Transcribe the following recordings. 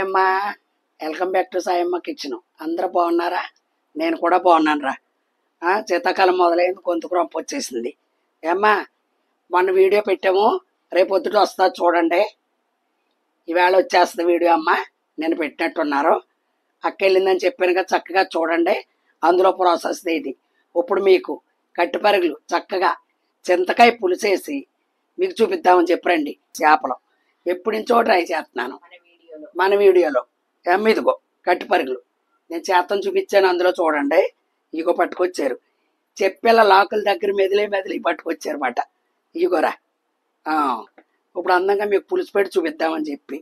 అమ్మ, welcome back to Sayamma kitchen. అందరూ బాగున్నారా? నేను కూడా బాగున్నాను రా. శీతాకాలం మొదలైంది, గొంతుకు రొంప వచ్చేసింది. ఏమ్మా, మొన్న వీడియో పెట్టాము, రేపొద్దుట వస్తా చూడండి. ఈవేళ వచ్చేస్తుంది వీడియో అమ్మ, నేను పెట్టినట్టున్నారు. అక్క వెళ్ళిందని చెప్పాను కదా, చక్కగా చూడండి. అందులో ప్రాసెస్ ఇది. ఇప్పుడు మీకు కట్టిపరుగులు చక్కగా చింతకాయ పులుసేసి మీకు చూపిద్దామని చెప్పండి. చేపలు ఎప్పటి నుంచో ట్రై చేస్తున్నాను మన వీడియోలో. ఇదిగో కట్టిపరుగులు నేను చేతను చూపించాను, అందులో చూడండి. ఇగో పట్టుకొచ్చారు, చెప్పేల లాకుల దగ్గర మెదిలి పట్టుకొచ్చారు అన్నమాట. ఇగోరా, ఇప్పుడు అందంగా మీకు పులుసు పెట్టి చూపిద్దామని చెప్పి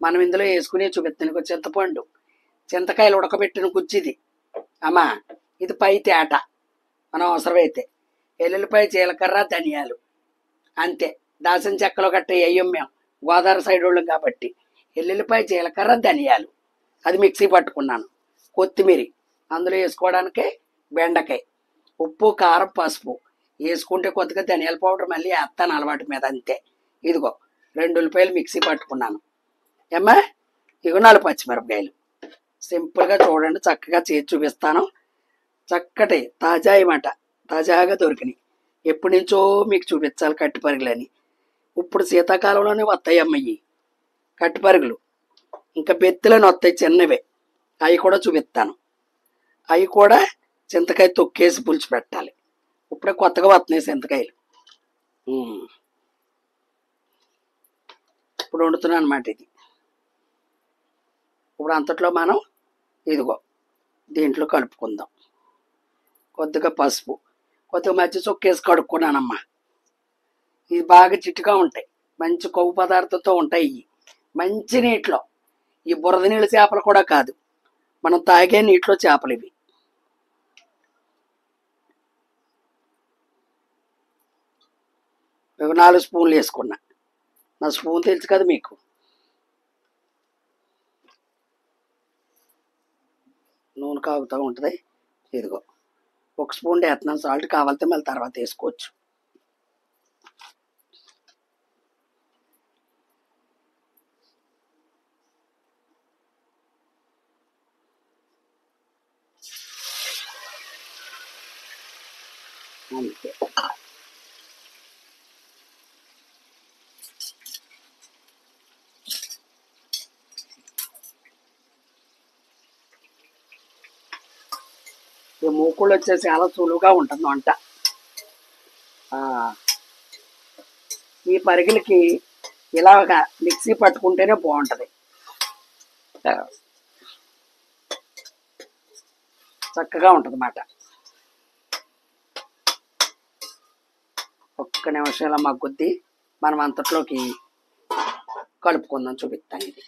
మనం ఇందులో వేసుకుని చూపిస్తాను. చింతపండు, చింతకాయలు ఉడకబెట్టిన గుజ్జిది అమ్మా. ఇది పై తేట, మనం అవసరమైతే ఎల్లుల్లిపాయ, జీలకర్ర, ధనియాలు, అంతే. దాల్చిన చెక్కలో గట్ట వేయం మేము, గోదావరి సైడ్ వాళ్ళం కాబట్టి. ఎల్లుల్లిపాయ, జీలకర్ర, ధనియాలు అది మిక్సీ పట్టుకున్నాను. కొత్తిమీర అందులో వేసుకోవడానికి, బెండకాయ, ఉప్పు, కారం, పసుపు వేసుకుంటే కొద్దిగా ధనియాల పౌడర్ మళ్ళీ వేస్తాను అలవాటు మీద, అంతే. ఇదిగో 2 ఉల్లిపాయలు మిక్సీ పట్టుకున్నాను ఏమ్మా. ఇగో 4 పచ్చిమిరపకాయలు. సింపుల్గా చూడండి, చక్కగా చేసి చూపిస్తాను. చక్కటి తాజా అన్నమాట, తాజాగా దొరికినాయి. ఎప్పటి నుంచో మీకు చూపించాలి కట్టిపరుగులని. ఇప్పుడు శీతాకాలంలోనే వస్తాయమ్మ ఈ కట్టిపరుగులు. ఇంకా బెత్తులని వస్తాయి చిన్నవే, అవి కూడా చూపిస్తాను. అవి కూడా చింతకాయ తొక్కేసి పులుసు పెట్టాలి. ఇప్పుడే కొత్తగా వస్తున్నాయి చింతకాయలు. ఇప్పుడు వండుతున్నాను అన్నమాట ఇది. ఇప్పుడు అంతట్లో మనం ఇదిగో దీంట్లో కలుపుకుందాం. కొద్దిగా పసుపు, కొద్దిగా మధ్య చొక్కేసి కడుక్కున్నానమ్మా. ఇవి బాగా చిట్టుగా ఉంటాయి, మంచి కొవ్వు పదార్థంతో ఉంటాయి. ఇవి మంచి నీటిలో, ఈ బురద నీళ్ళ చేపలు కూడా కాదు, మనం తాగే నీటిలో చేపలు ఇవి. ఒక 4 స్పూన్లు వేసుకున్నా. నా స్పూన్ తెలుసు కదా మీకు. నూనె కాగుతూ ఉంటుంది. ఇదిగో 1 స్పూన్ వేస్తున్నాను సాల్ట్, కావాలితే మళ్ళీ తర్వాత వేసుకోవచ్చు. అంతే. ఈ మూకుళ్ళు వచ్చేసి చాలా సులువుగా ఉంటుంది వంట. ఈ పరిగిలకి ఇలాగా మిక్సీ పట్టుకుంటేనే బాగుంటుంది. చక్కగా ఉంటుంది అన్నమాట. ఒక్క నిమిషంలో మగ్గుద్ది, మనం అంతట్లోకి కలుపుకుందాం, చూపిస్తాను. ఇది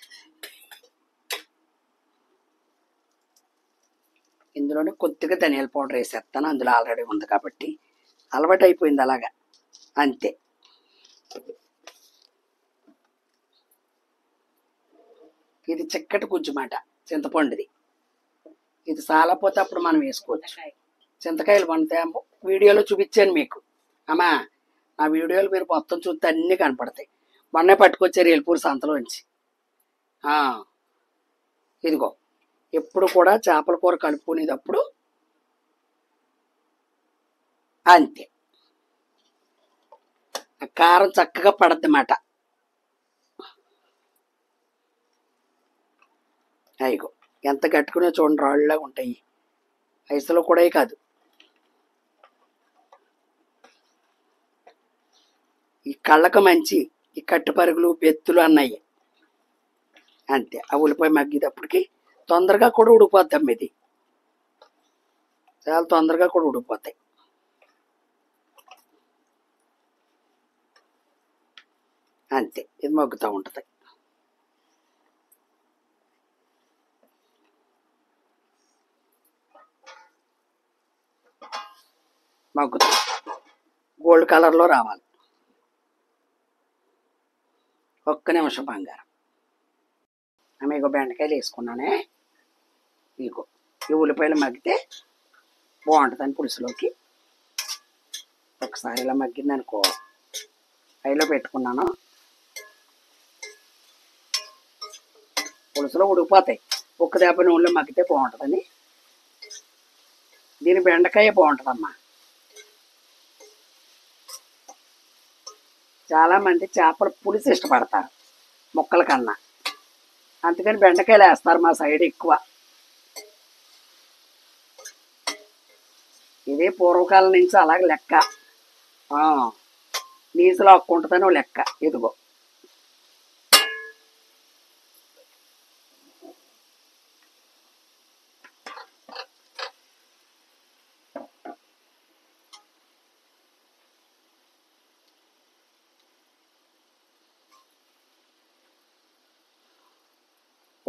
ఇందులోనే కొద్దిగా ధనియాల పౌడర్ వేసేస్తాను, అందులో ఆల్రెడీ ఉంది కాబట్టి అలవాటు అయిపోయింది అలాగా, అంతే. ఇది చిక్కటి గుజ్జు మాట, చింతపండుది. ఇది సాలపోతే అప్పుడు మనం వేసుకోవచ్చు. చింతకాయలు పండుతాయేమో, వీడియోలో చూపించాను మీకు అమ్మా. నా వీడియోలు మీరు మొత్తం చూస్తే అన్నీ కనపడతాయి. మొన్నే పట్టుకొచ్చారు ఏల్పూరు సంతలోంచి. ఇదిగో ఎప్పుడు కూడా చేపల కూర కలుపుకునేటప్పుడు అంతే, కారం చక్కగా పడద్ది మాట. అయ్యో ఎంత కట్టుకునే చూడండి, రాళ్ళలాగా ఉంటాయి. ఐసులో కూడా కాదు, ఈ కళ్ళకు మంచి ఈ కట్టుపరుగులు, బెత్తులు అన్నాయి, అంతే. ఆ ఉల్లిపాయ మగ్గేటప్పటికి తొందరగా కూడా ఉడికిపోద్దాం. ఇది చాలా తొందరగా కూడా ఉడికిపోతాయి. అంతే, ఇది మగ్గుతూ ఉంటుంది. మగ్గుతుంది, గోల్డ్ కలర్లో రావాలి. ఒక్క నిమిషం బంగారం. మీకు బెండకాయలు వేసుకున్నానే. మీకు ఈ ఉల్లిపాయలు మగ్గితే బాగుంటుందని పులుసులోకి. ఒకసారి ఇలా మగ్గిందనుకో, హైలో పెట్టుకున్నాను. పులుసులో ఉడికిపోతాయి. ఉక్కు దెబ్బ నూనెలో మగ్గితే బాగుంటుందని. దీని బెండకాయ బాగుంటుందమ్మా. చాలామంది చేపల పులుసు ఇష్టపడతారు ముక్కల కన్నా, అందుకని బెండకాయలు వేస్తారు మా సైడ్ ఎక్కువ. ఇదే పూర్వకాలం నుంచి అలాగే లెక్క. నీసులో అక్కుంటుందని లెక్క. ఇదిగో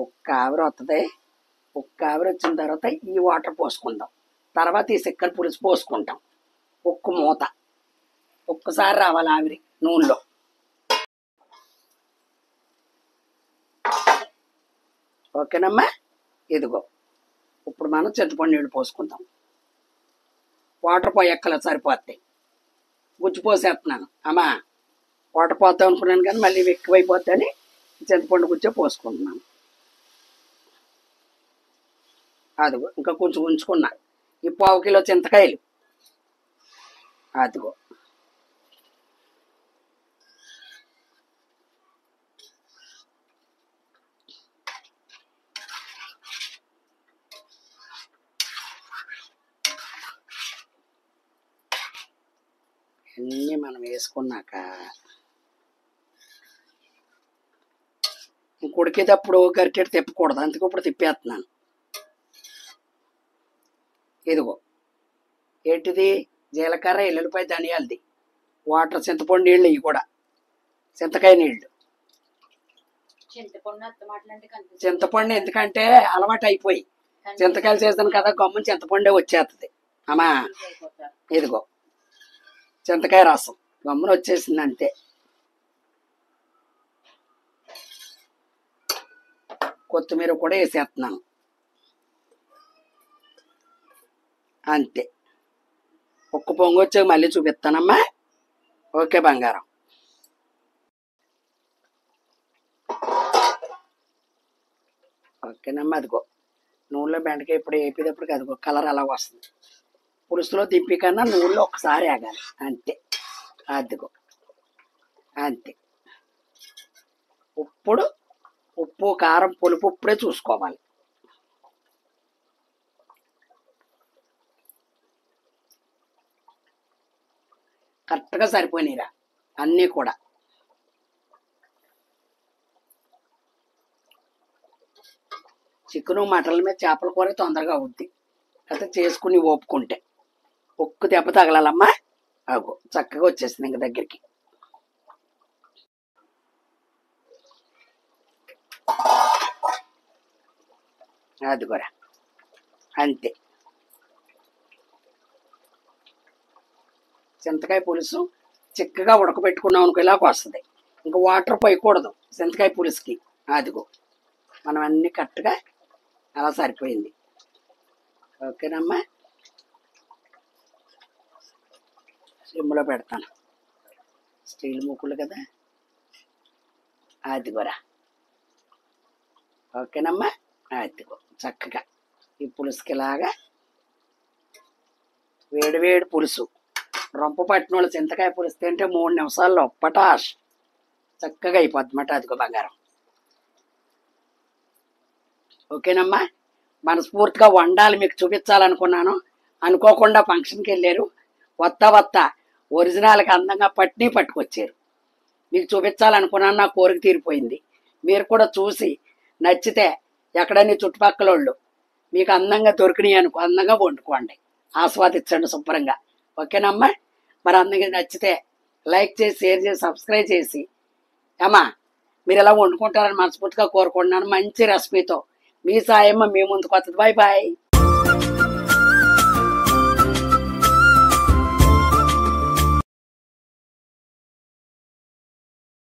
ఒక్క ఆవిరి వస్తుంది. ఒక్క ఆవిరి వచ్చిన తర్వాత ఈ వాటర్ పోసుకుందాం. తర్వాత ఈ చిక్కల పులుసు పోసుకుంటాం. ఉక్కు మూత ఒక్కసారి రావాలి ఆవిరి నూనెలో. ఓకేనమ్మా. ఇదిగో ఇప్పుడు మనం చింతపండు నీళ్ళు పోసుకుందాం. వాటర్ పోయక్కల సరిపోతాయి. గుజ్జు పోసేస్తున్నాను అమ్మా. వాటర్ పోతాం అనుకున్నాను కానీ మళ్ళీ ఎక్కువైపోద్దని చింతపండు గుజ్జే పోసుకుంటున్నాను. అదిగో ఇంకా కొంచెం ఉంచుకున్నా. ఈ 1/2 కిలో చింతకాయలు. అదిగో అన్నీ మనం వేసుకున్నాక ఇంకొడికేటప్పుడు గరిటెడు తిప్పకూడదు, అందుకే ఇప్పుడు తిప్పేస్తున్నాను. ఇదిగో ఏంటిది? జీలకర్ర, ఎల్లుల్లిపాయ, ధనియాలది వాటర్. చింతపండు నీళ్ళు ఇవి కూడా చింతకాయ నీళ్ళు. చింతపండు ఎందుకంటే అలవాటు అయిపోయి చింతకాయలు చేస్తాను కదా, గమ్మున చింతపండే వచ్చేస్తుంది అమ్మా. ఇదిగో చింతకాయ రసం గమ్మున వచ్చేసింది అంతే. కొత్తిమీర కూడా వేసేస్తున్నాను అంతే. ఒక్క పొంగు వచ్చాక మళ్ళీ చూపిస్తానమ్మా. ఓకే బంగారం. ఓకేనమ్మా. అదిగో నూనెలో బెండకాయ ఇప్పుడు వేపేటప్పటికి అదిగో కలర్ అలా వస్తుంది. పులుసులో దింపి కన్నా నూనెలో ఒకసారి ఆగాలి అంతే. అదిగో అంతే. ఇప్పుడు ఉప్పు, కారం, పులుపు ఇప్పుడే చూసుకోవాలి. కరెక్ట్గా సరిపోయినాయిరా అన్నీ కూడా. చికెను, మటన్ల మీద చేపల కూర తొందరగా అవుద్ది అయితే చేసుకుని ఓపుకుంటే. ఉక్కు దెబ్బ తగలాలమ్మా. అగో చక్కగా వచ్చేసింది ఇంక దగ్గరికి. అది కూడా అంతే. చింతకాయ పులుసు చిక్కగా ఉడకబెట్టుకున్నాం అనుకో ఇలాగ వస్తుంది. ఇంకా వాటర్ పోయకూడదు చింతకాయ పులుసుకి. అదిగో మనం అన్నీ కరెక్ట్గా అలా సరిపోయింది. ఓకేనమ్మా. సిమ్లో పెడతాను, స్టీల్ ముక్కులు కదా. అదిగోరా. ఓకేనమ్మా. అదిగో చక్కగా ఈ పులుసుకి ఇలాగా వేడి వేడి పులుసు. రొంప పట్టిన వాళ్ళు చింతకాయ పులుసు తింటే 3 నిమిషాల్లో పటాష్ చక్కగా అయిపోద్దన్నమాట. అదిగో బంగారం. ఓకేనమ్మా. మనస్ఫూర్తిగా వండాలి మీకు చూపించాలనుకున్నాను. అనుకోకుండా ఫంక్షన్కి వెళ్ళారు. వత్తా ఒరిజినల్కి అందంగా పట్టుకొచ్చారు. మీకు చూపించాలనుకున్నాను. నా కోరిక తీరిపోయింది. మీరు కూడా చూసి నచ్చితే ఎక్కడైనా చుట్టుపక్కల వాళ్ళు మీకు అందంగా దొరికినాయి అనుకో అందంగా వండుకోండి, ఆస్వాదించండి శుభ్రంగా. ఓకేనమ్మా. మరి అందంగా నచ్చితే లైక్ చేసి, షేర్ చేసి, సబ్స్క్రైబ్ చేసి అమ్మా మీరు ఎలా వండుకుంటారని మనస్ఫూర్తిగా కోరుకుంటున్నాను. మంచి రెసిపీతో మీ సాయమ్మ మీ ముందుకు వస్తుంది. Bye bye.